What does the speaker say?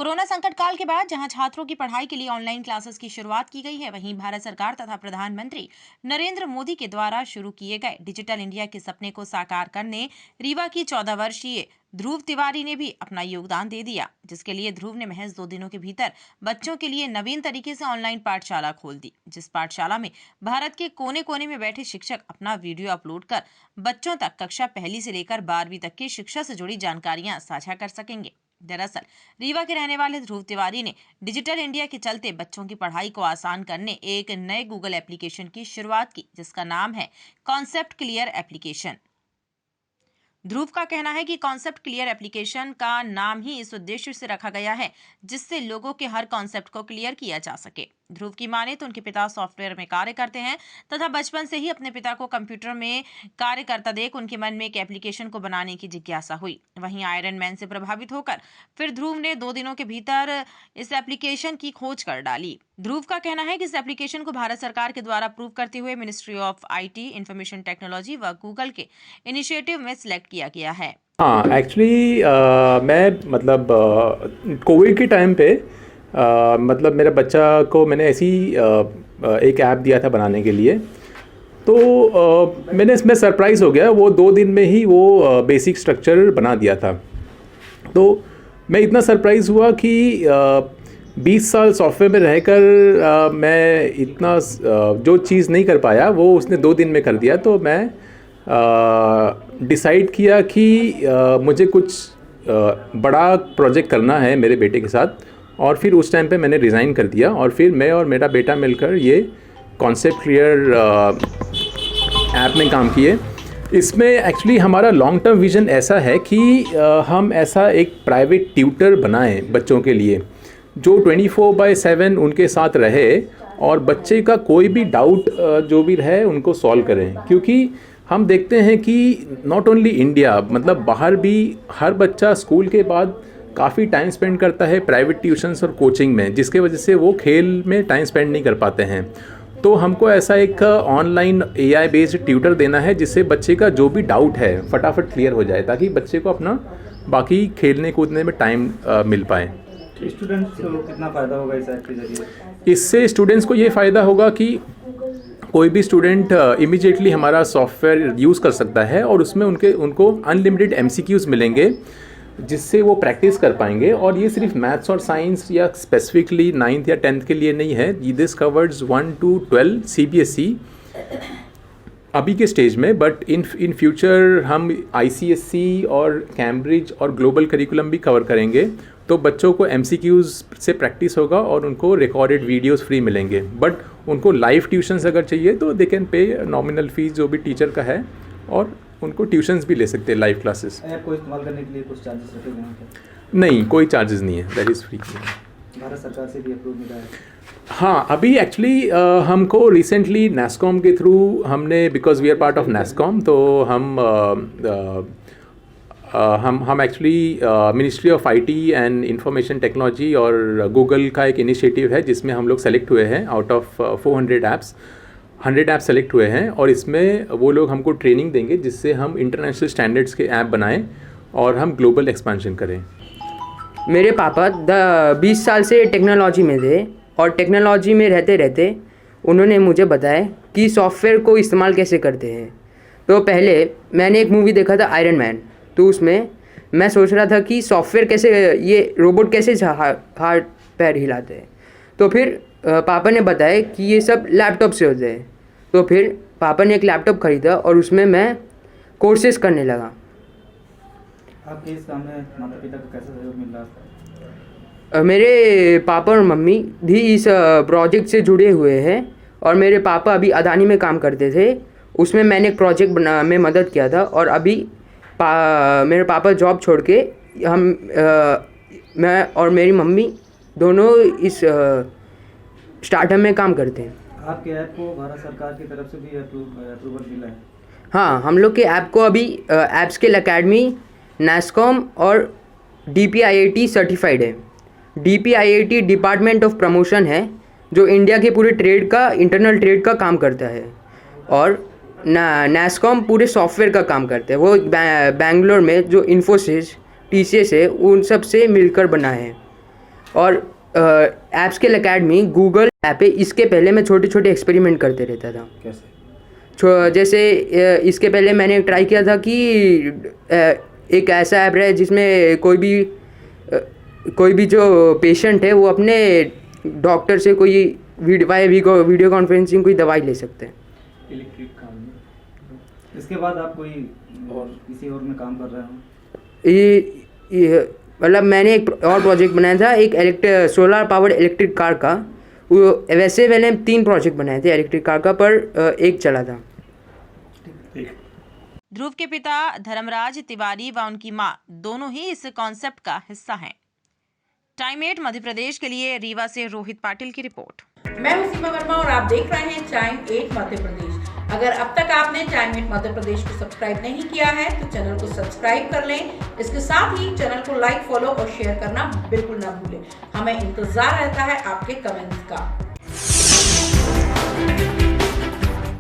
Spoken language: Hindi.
कोरोना संकट काल के बाद जहां छात्रों की पढ़ाई के लिए ऑनलाइन क्लासेस की शुरुआत की गई है, वहीं भारत सरकार तथा प्रधानमंत्री नरेंद्र मोदी के द्वारा शुरू किए गए डिजिटल इंडिया के सपने को साकार करने रीवा की 14 वर्षीय ध्रुव तिवारी ने भी अपना योगदान दे दिया, जिसके लिए ध्रुव ने महज 2 दिनों के भीतर बच्चों के लिए नवीन तरीके से ऑनलाइन पाठशाला खोल दी। जिस पाठशाला में भारत के कोने कोने में बैठे शिक्षक अपना वीडियो अपलोड कर बच्चों तक कक्षा पहली से लेकर 12वीं तक की शिक्षा से जुड़ी जानकारियां साझा कर सकेंगे। दरअसल रीवा के रहने वाले ध्रुव तिवारी ने डिजिटल इंडिया के चलते बच्चों की पढ़ाई को आसान करने एक नए गूगल एप्लीकेशन की शुरुआत की, जिसका नाम है कॉन्सेप्ट क्लियर एप्लीकेशन। ध्रुव का कहना है कि कॉन्सेप्ट क्लियर एप्लीकेशन का नाम ही इस उद्देश्य से रखा गया है जिससे लोगों के हर कॉन्सेप्ट को क्लियर किया जा सके। ध्रुव की माने तो उनके पिता सॉफ्टवेयर में कार्य करते हैं तथा बचपन से ही अपने पिता को कंप्यूटर में कार्य करता देख उनके मन में एक एप्लीकेशन को बनाने की जिज्ञासा हुई। वहीं आयरन मैन से प्रभावित होकर फिर ध्रुव ने 2 दिनों के भीतर इस एप्लीकेशन की खोज कर डाली। ध्रुव का कहना है कि इस एप्लीकेशन को भारत सरकार के द्वारा अप्रूव करते हुए ministry of IT, information technology व गूगल के इनिशिएटिव में सिलेक्ट किया गया है। हाँ, एक्चुअली मैं मतलब कोविड के टाइम पे मतलब मेरे बच्चा को मैंने ऐसी एक ऐप दिया था बनाने के लिए। तो मैंने इसमें सरप्राइज़ हो गया, वो 2 दिन में ही वो बेसिक स्ट्रक्चर बना दिया था। तो मैं इतना सरप्राइज़ हुआ कि 20 साल सॉफ्टवेयर में रहकर मैं इतना जो चीज़ नहीं कर पाया वो उसने 2 दिन में कर दिया। तो मैं डिसाइड किया कि मुझे कुछ बड़ा प्रोजेक्ट करना है मेरे बेटे के साथ, और फिर उस टाइम पे मैंने रिज़ाइन कर दिया और फिर मैं और मेरा बेटा मिलकर ये कॉन्सेप्ट क्लियर ऐप में काम किए। इसमें एक्चुअली हमारा लॉन्ग टर्म विज़न ऐसा है कि हम ऐसा एक प्राइवेट ट्यूटर बनाएं बच्चों के लिए जो 24/7 उनके साथ रहे और बच्चे का कोई भी डाउट जो भी रहे उनको सॉल्व करें। क्योंकि हम देखते हैं कि नॉट ओनली इंडिया, मतलब बाहर भी हर बच्चा स्कूल के बाद काफ़ी टाइम स्पेंड करता है प्राइवेट ट्यूशन्स और कोचिंग में, जिसके वजह से वो खेल में टाइम स्पेंड नहीं कर पाते हैं। तो हमको ऐसा एक ऑनलाइन AI बेस्ड ट्यूटर देना है जिससे बच्चे का जो भी डाउट है फटाफट क्लियर हो जाए, ताकि बच्चे को अपना बाकी खेलने कूदने में टाइम मिल पाए। स्टूडेंट्स को कितना फ़ायदा होगा इस ऐप के जरिए? इससे स्टूडेंट्स को ये फ़ायदा होगा कि कोई भी स्टूडेंट इमीडिएटली हमारा सॉफ्टवेयर यूज़ कर सकता है और उसमें उनको अनलिमिटेड MCQs मिलेंगे जिससे वो प्रैक्टिस कर पाएंगे। और ये सिर्फ मैथ्स और साइंस या स्पेसिफिकली 9th या 10th के लिए नहीं है, दिस कवर्स 1 to 12 CBSE अभी के स्टेज में, बट इन फ्यूचर हम ICSE और कैम्ब्रिज और ग्लोबल करिकुलम भी कवर करेंगे। तो बच्चों को MCQs से प्रैक्टिस होगा और उनको रिकॉर्डेड वीडियोस फ्री मिलेंगे। बट उनको लाइव ट्यूशन्स अगर चाहिए तो they can pay nominal fees जो भी टीचर का है, और उनको ट्यूशन्स भी ले सकते हैं लाइव क्लासेस। ऐप को इस्तेमाल करने के लिए कुछ चार्जेस रखे गए हैं क्या? नहीं, कोई चार्जेस नहीं है, दैट इज़ फ्री। भारत सरकार से भी अप्रूव मिला है? हाँ, अभी एक्चुअली हमको रिसेंटली NASSCOM के थ्रू हमने, because we are part of NASSCOM, तो हम actually ministry of IT and information technology और गूगल का एक इनिशिएटिव है जिसमें हम लोग सेलेक्ट हुए हैं। Out of 400 apps 100 app select हुए हैं, और इसमें वो लोग हमको ट्रेनिंग देंगे जिससे हम इंटरनेशनल स्टैंडर्ड्स के ऐप बनाएं और हम ग्लोबल एक्सपेंशन करें। मेरे पापा 20 साल से टेक्नोलॉजी में थे और टेक्नोलॉजी में रहते रहते उन्होंने मुझे बताया कि सॉफ्टवेयर को इस्तेमाल कैसे करते हैं। तो पहले मैंने एक मूवी देखा था आयरन मैन, तो उसमें मैं सोच रहा था कि सॉफ्टवेयर कैसे, ये रोबोट कैसे हाथ पैर हिलाते हैं। तो फिर पापा ने बताया कि ये सब लैपटॉप से होते हैं। तो फिर पापा ने एक लैपटॉप ख़रीदा और उसमें मैं कोर्सेज करने लगा। आपके इस काम में माता पिता का कैसा सहयोग मिल रहा है? मेरे पापा और मम्मी भी इस प्रोजेक्ट से जुड़े हुए हैं, और मेरे पापा अभी अदानी में काम करते थे, उसमें मैंने एक प्रोजेक्ट में मदद किया था। और अभी मेरे पापा जॉब छोड़ के मैं और मेरी मम्मी दोनों इस स्टार्टअप में काम करते हैं। आपके ऐप को भारत सरकार की तरफ से भी अप्रूवल मिला है? हाँ, हम लोग के ऐप को अभी ऐप स्किल अकेडमी, NASSCOM और DPIIT सर्टिफाइड है। DPIIT डिपार्टमेंट ऑफ प्रमोशन है जो इंडिया के पूरे ट्रेड का, इंटरनल ट्रेड का काम करता है, और NASSCOM पूरे सॉफ्टवेयर का काम करता है। वो बैंगलोर में जो इन्फोसिस, TCS है, उन सब से मिलकर बना है। और एप्सकेल एकेडमी गूगल ऐप है, इसके पहले मैं छोटे छोटे एक्सपेरिमेंट करते रहता था। कैसे? जैसे इसके पहले मैंने ट्राई किया था कि एक ऐसा ऐप है जिसमें कोई भी जो पेशेंट है वो अपने डॉक्टर से कोई वीडियो कॉन्फ्रेंसिंग कोई दवाई ले सकते हैं। इलेक्ट्रिक काम। इसके बाद आप कोई और किसी और में काम कर रहे हो? ये मतलब मैंने एक और प्रोजेक्ट बनाया था, एक सोलर पावर्ड इलेक्ट्रिक कार का। वैसे मैंने 3 प्रोजेक्ट बनाए थे इलेक्ट्रिक कार का, पर एक चला था। ध्रुव के पिता धर्मराज तिवारी व उनकी मां दोनों ही इस कॉन्सेप्ट का हिस्सा हैं। टाइम 8 मध्य प्रदेश के लिए रीवा से रोहित पाटिल की रिपोर्ट। मैं हूं सीमा वर्मा और आप देख रहे हैं टाइम 8 मध्य प्रदेश। अगर अब तक आपने टाइम 8 मध्य प्रदेश को सब्सक्राइब नहीं किया है तो चैनल को सब्सक्राइब कर लें। इसके साथ ही चैनल को लाइक, फॉलो और शेयर करना बिल्कुल ना भूलें। हमें इंतजार रहता है आपके कमेंट्स का।